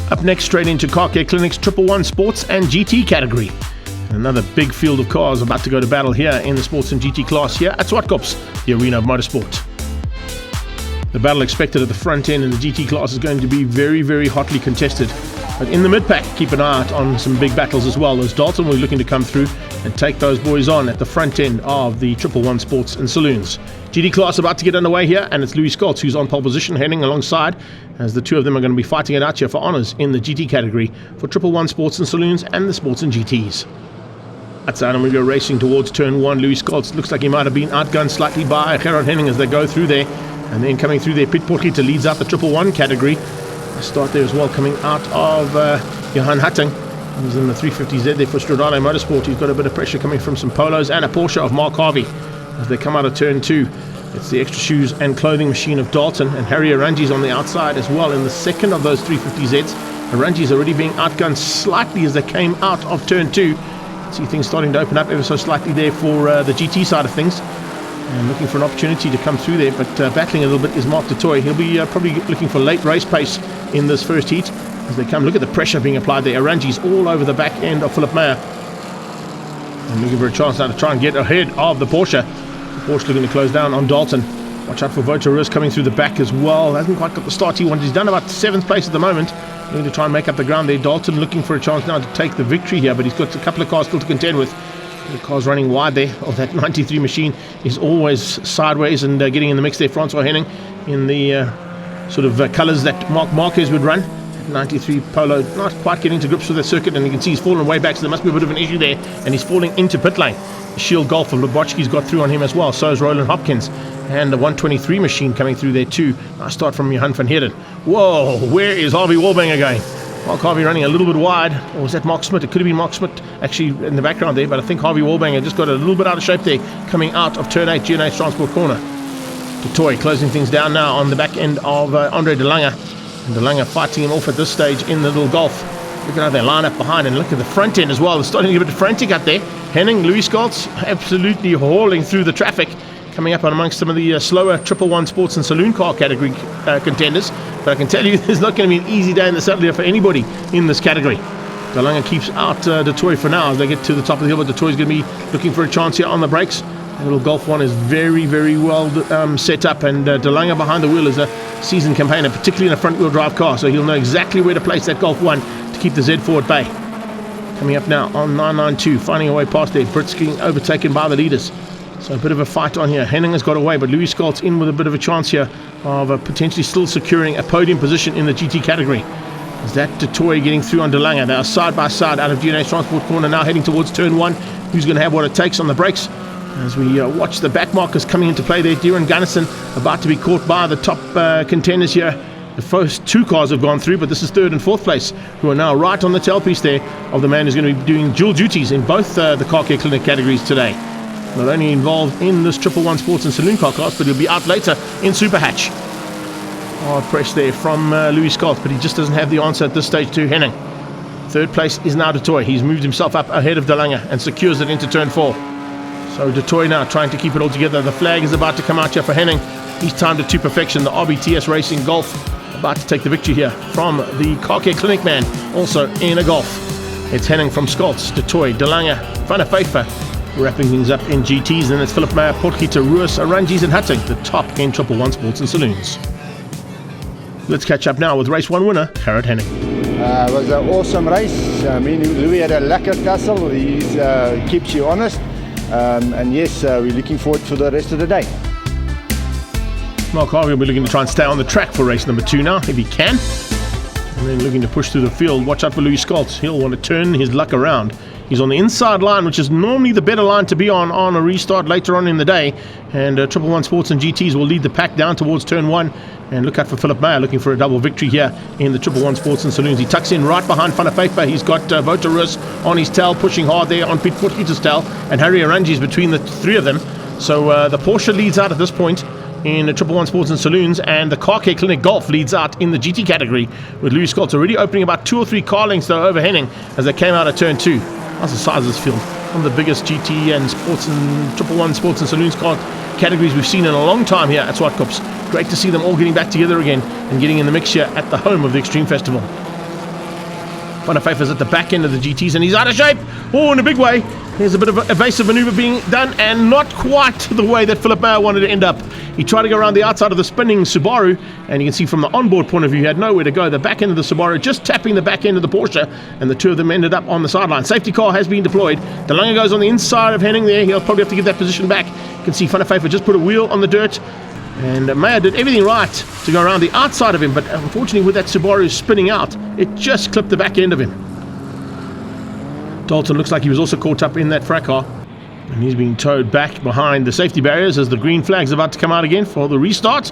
Up next, straight into Car Care Clinic's 111 Sports and GT category. Another big field of cars about to go to battle here in the Sports and GT class here at Zwartkops, the arena of motorsport. The battle expected at the front end in the GT class is going to be very, very hotly contested. But in the mid-pack, keep an eye out on some big battles as well, as Dalton will be looking to come through and take those boys on at the front end of the 111 Sports and Saloons. GT class about to get underway here, and it's Louis Scholz who's on pole position, heading alongside, as the two of them are going to be fighting it out here for honours in the GT category for 111 Sports and Saloons and the Sports and GTs. Outside, and we go racing towards turn 1. Louis Scholz looks like he might have been outgunned slightly by Gerard Henning as they go through there, and then coming through there, Piet Potgieter leads out the 111 category. A start there as well coming out of Johan Hatting. He's in the 350Z there for Stradale Motorsport. He's got a bit of pressure coming from some Polos and a Porsche of Mark Harvey as they come out of turn 2. It's the extra shoes and clothing machine of Dalton, and Harry Arangi's on the outside as well in the second of those 350Zs. Arangi's already being outgunned slightly as they came out of turn 2. See things starting to open up ever so slightly there for the GT side of things, and looking for an opportunity to come through there, but battling a little bit is Mark du Toit. He'll be probably looking for late race pace in this first heat as they come. Look at the pressure being applied there. Arangi's all over the back end of Philip Meyer, and looking for a chance now to try and get ahead of the Porsche. The Porsche looking to close down on Dalton. Watch out for Votarus coming through the back as well. Hasn't quite got the start he wanted. He's done about 7th place at the moment. Looking to try and make up the ground there. Dalton looking for a chance now to take the victory here, but he's got a couple of cars still to contend with. The car's running wide there. Oh, that 93 machine is always sideways and getting in the mix there. Francois Henning in the sort of colours that Marc Marquez would run. 93 Polo not quite getting to grips with the circuit, and you can see he's fallen way back, so there must be a bit of an issue there, and he's falling into pit lane. The Shield Golf of Lubotski's got through on him as well, so is Roland Hopkins, and the 123 machine coming through there too. Nice start from Johan van Heerden. Whoa, where is Harvey Wallbanger going? Mark Harvey running a little bit wide, or was that Mark Smith? It could have been Mark Smith actually in the background there, but I think Harvey Wallbanger just got a little bit out of shape there coming out of turn 8, G&H Transport corner. Du Toit closing things down now on the back end of Andre De Lange, and De Lange fighting him off at this stage in the little Golf. Look at how they line up behind, and look at the front end as well. They're starting to get a bit frantic out there. Henning, Louis Scholz absolutely hauling through the traffic, coming up on amongst some of the slower 111 Sports and Saloon car category contenders. But I can tell you there's not going to be an easy day in the saddle here for anybody in this category. De Lange keeps out Du Toit for now as they get to the top of the hill, but Du Toit's going to be looking for a chance here on the brakes. The little Golf one is very, very well set up, and De Lange behind the wheel is a seasoned campaigner, particularly in a front-wheel drive car, so he'll know exactly where to place that Golf 1 to keep the Z4 at bay. Coming up now on 992, finding a way past there. Brits getting overtaken by the leaders. So a bit of a fight on here. Henning has got away, but Louis Scholz in with a bit of a chance here of potentially still securing a podium position in the GT category. Is that Du Toit getting through on De Lange? They are side by side out of G&H Transport corner now, heading towards turn 1. Who's going to have what it takes on the brakes? As we watch the back markers coming into play there. Darren Gunnison about to be caught by the top contenders here. The first 2 cars have gone through, but this is 3rd and 4th place, who are now right on the tailpiece there of the man who's going to be doing dual duties in both the Car Care Clinic categories today. Not only involved in this 111 Sports and Saloon car class, but he'll be out later in Super Hatch. Hard press there from Louis Scholz, but he just doesn't have the answer at this stage to Henning. 3rd place is now Du Toit. He's moved himself up ahead of De Lange and secures it into turn 4. So Du Toit now trying to keep it all together. The flag is about to come out here for Henning. He's timed it to perfection. The RBTS Racing Golf about to take the victory here from the Car Care Clinic man, also in a Golf. It's Henning from Scholz, Du Toit, De Lange, Van der Pfeiffer, wrapping things up in GTs. Then it's Philip Meyer, Potgieter, Ruus, Arangi's and Hatting, the top in 111 Sports and Saloons. Let's catch up now with race 1 winner, Gerard Henning. It was an awesome race. Louis had a lekker tussle. He keeps you honest. And yes, we're looking forward for the rest of the day. Mark Harvey will be looking to try and stay on the track for race number 2 now, if he can. And then looking to push through the field. Watch out for Louis Scholz. He'll want to turn his luck around. He's on the inside line, which is normally the better line to be on a restart later on in the day. And 111 Sports and GTs will lead the pack down towards turn 1. And look out for Philip Meyer looking for a double victory here in the 111 Sports and Saloons. He tucks in right behind Van der Pfeiffer. He's got Votarus on his tail, pushing hard there on Piet Potgieter's tail. And Harry Arangi's between the 3 of them. So the Porsche leads out at this point in the 111 Sports and Saloons, and the Car Care Clinic Golf leads out in the GT category, with Louis Scholz already opening about 2 or 3 car lengths though over Henning as they came out of turn 2. That's the size of this field. One of the biggest GT and sports and 111 Sports and Saloons car categories we've seen in a long time here at Zwartkops. Great to see them all getting back together again and getting in the mix here at the home of the Extreme Festival. Van der Pfeiffer's at the back end of the GTs, and he's out of shape. Oh, in a big way. There's a bit of evasive maneuver being done, and not quite the way that Philip Mayer wanted to end up. He tried to go around the outside of the spinning Subaru, and you can see from the onboard point of view, he had nowhere to go. The back end of the Subaru just tapping the back end of the Porsche, and the two of them ended up on the sideline. Safety car has been deployed. De Lange goes on the inside of Henning there. He'll probably have to give that position back. You can see Van der Pfeiffer just put a wheel on the dirt, and Mayer did everything right to go around the outside of him, but unfortunately with that Subaru spinning out, it just clipped the back end of him. Dalton looks like he was also caught up in that fracas, and he's being towed back behind the safety barriers as the green flag's about to come out again for the restart.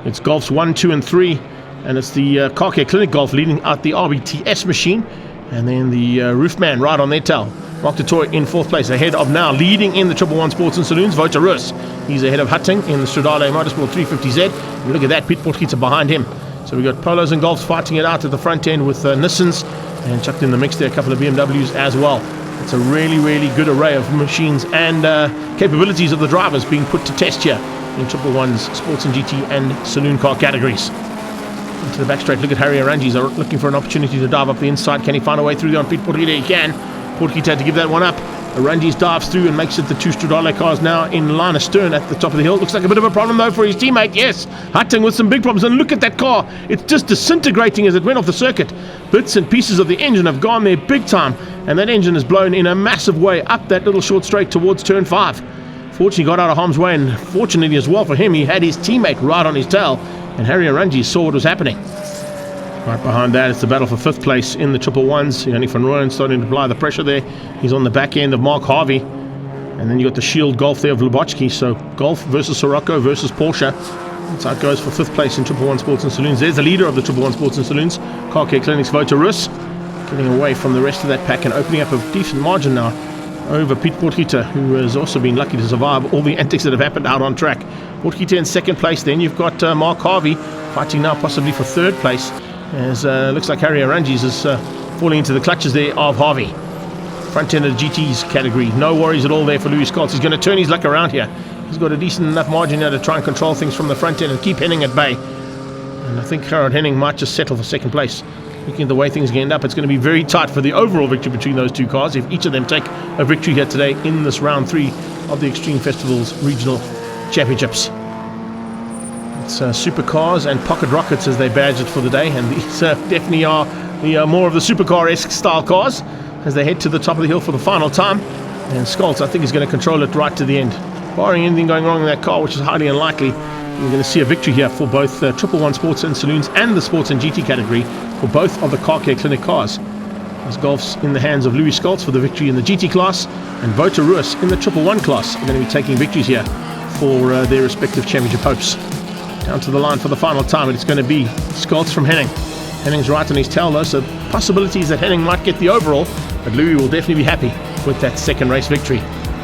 It's Golfs 1, 2 and 3, and it's the Car Care Clinic Golf leading out the RBTS machine, and then the Roofman right on their tail. Mark de Toy in 4th place, ahead of now leading in the 111 Sports and Saloons, Wouter Roos. He's ahead of Hutting in the Stradale Motorsport 350Z. And look at that, Piet Potgieter behind him. So we've got Polos and Golfs fighting it out at the front end with Nissans, and chucked in the mix there a couple of BMWs as well. It's a really, really good array of machines and capabilities of the drivers being put to test here in 111's Sports and GT and Saloon car categories. Into the back straight, look at Harry Arangi's looking for an opportunity to dive up the inside. Can he find a way through there on Piet Potgieter? He can. Potgieter had to give that one up. Arangi's dives through and makes it the two Stradale cars now in line astern at the top of the hill. Looks like a bit of a problem though for his teammate. Yes, Hutting with some big problems, and look at that car. It's just disintegrating as it went off the circuit. Bits and pieces of the engine have gone there big time, and that engine is blown in a massive way up that little short straight towards turn 5. Fortunately got out of harm's way, and fortunately as well for him, he had his teammate right on his tail, and Harry Arangi saw what was happening. Right behind that, it's the battle for 5th place in the 111s. Yanni van Rooyen starting to apply the pressure there. He's on the back end of Mark Harvey. And then you got the Shield Golf there of Lubotsky. So Golf versus Sirocco versus Porsche. That's how it goes for 5th place in 111 Sports and Saloons. There's the leader of the 111 Sports and Saloons, Car Care Clinic's Wouter Roos, getting away from the rest of that pack and opening up a decent margin now over Piet Potgieter, who has also been lucky to survive all the antics that have happened out on track. Potgieter in 2nd place. Then you've got Mark Harvey fighting now possibly for 3rd place, as looks like Harry Arangi's is falling into the clutches there of Harvey. Front end of the GT's category, no worries at all there for Louis Scholz. He's going to turn his luck around here. He's got a decent enough margin now to try and control things from the front end and keep Henning at bay. And I think Gerard Henning might just settle for 2nd place. Looking at the way things end up, it's going to be very tight for the overall victory between those two cars if each of them take a victory here today in this round 3 of the Extreme Festival's regional championships. It's supercars and pocket rockets as they badge it for the day, and these definitely are the more of the supercar-esque style cars as they head to the top of the hill for the final time. And Scholz, I think, is going to control it right to the end. Barring anything going wrong in that car, which is highly unlikely, we're going to see a victory here for both 111 Sports and Saloons and the Sports and GT category for both of the Car Care Clinic cars. As Golf's in the hands of Louis Scholz for the victory in the GT class, and Wouter Roos in the 111 class are going to be taking victories here for their respective championship hopes. Down to the line for the final time, and it's going to be Scholz from Henning. Henning's right on his tail though, so possibilities that Henning might get the overall, but Louis will definitely be happy with that 2nd race victory.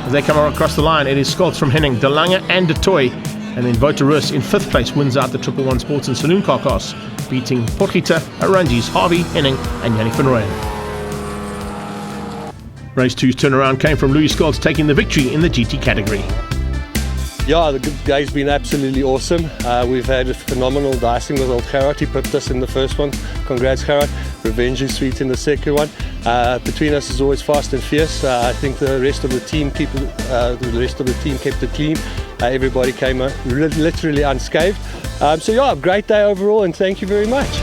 As they come across the line, it is Scholz from Henning, De Lange and De Toy, and then Wouter Roos in 5th place wins out the 111 Sports and Saloon car class, beating Potgieter, Arangi's, Harvey, Henning and Yanni van Rooyen. Race 2's turnaround came from Louis Scholz taking the victory in the GT category. Yeah, the day's been absolutely awesome. We've had a phenomenal dicing with old Gerard. He pipped us in the first one. Congrats, Gerard. Revenge is sweet in the second one. Between us is always fast and fierce. I think the rest of the team kept it clean. Everybody came literally unscathed. So yeah, great day overall, and thank you very much.